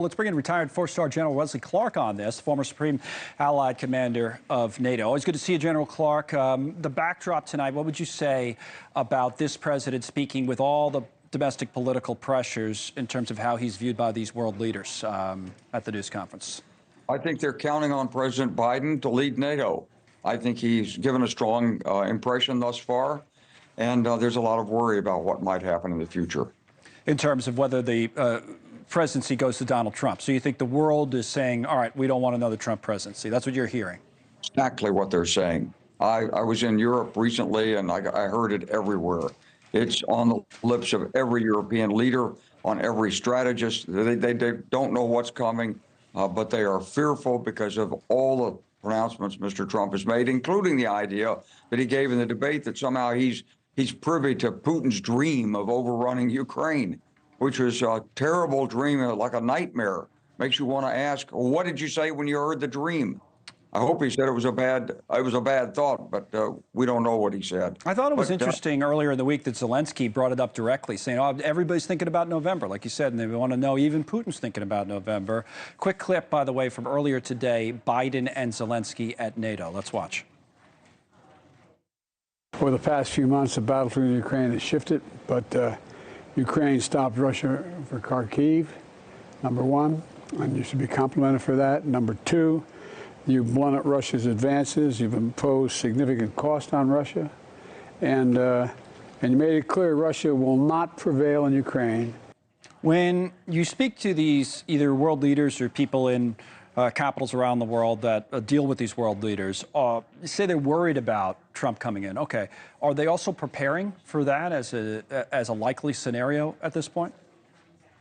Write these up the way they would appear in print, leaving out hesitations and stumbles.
Let's bring in retired four-star General Wesley Clark on this, former Supreme Allied Commander of NATO. Always good to see you, General Clark. The backdrop tonight, what would you say about this president speaking with all the domestic political pressures in terms of how he's viewed by these world leaders at the news conference? I think they're counting on President Biden to lead NATO. I think he's given a strong impression thus far, and there's a lot of worry about what might happen in the future. In terms of whether the presidency goes to Donald Trump. So you think the world is saying, all right, we don't want another Trump presidency. That's what you're hearing. Exactly what they're saying. I was in Europe recently, and I heard it everywhere. It's on the lips of every European leader, on every strategist. They don't know what's coming, but they are fearful because of all the pronouncements Mr. Trump has made, including the idea that he gave in the debate that somehow he's privy to Putin's dream of overrunning Ukraine, which was a terrible dream, like a nightmare. Makes you want to ask, what did you say when you heard the dream? I hope he said it was a bad thought, but we don't know what he said. I thought it was interesting earlier in the week that Zelenskyy brought it up directly, saying, oh, everybody's thinking about November, like you said, and they want to know even Putin's thinking about November. Quick clip, by the way, from earlier today, Biden and Zelenskyy at NATO. Let's watch. Over the past few months, the battlefield in Ukraine has shifted, but Ukraine stopped Russia for Kharkiv, number one, and you should be complimented for that. Number two, you've blunted Russia's advances. You've imposed significant cost on Russia, and you made it clear Russia will not prevail in Ukraine. When you speak to these either world leaders or people in capitals around the world that deal with these world leaders, say they're worried about Trump coming in. Okay, are they also preparing for that as a likely scenario at this point?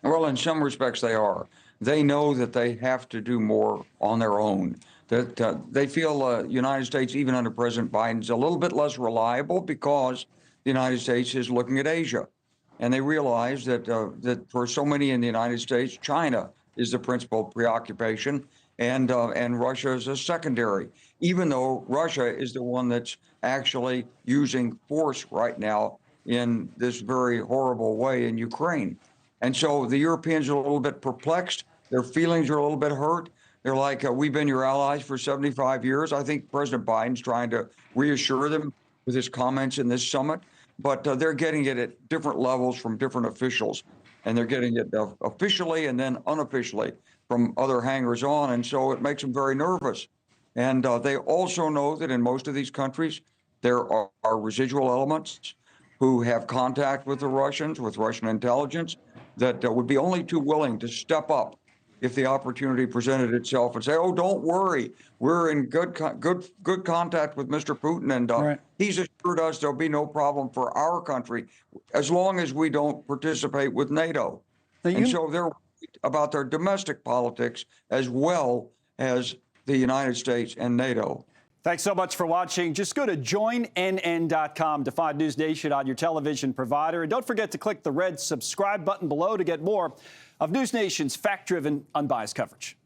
Well, in some respects they are. They know that they have to do more on their own. That they feel the United States, even under President Biden, is a little bit less reliable because the United States is looking at Asia. And they realize that that for so many in the United States, China is the principal preoccupation, and Russia is a secondary, even though Russia is the one that's actually using force right now in this very horrible way in Ukraine. And so the Europeans are a little bit perplexed. Their feelings are a little bit hurt. They're like, we've been your allies for 75 years. I think President Biden's trying to reassure them with his comments in this summit, but they're getting it at different levels from different officials. And they're getting it officially and then unofficially from other hangers-on, and so it makes them very nervous. And they also know that in most of these countries, there are residual elements who have contact with the Russians, with Russian intelligence, that would be only too willing to step up if the opportunity presented itself and say, oh, don't worry, we're in good contact with Mr. Putin, and right. He's assured us there'll be no problem for our country as long as we don't participate with NATO. And so they're worried about their domestic politics as well as the United States and NATO. Thanks so much for watching. Just go to joinnn.com to find NewsNation on your television provider. And don't forget to click the red subscribe button below to get more of NewsNation's fact-driven, unbiased coverage.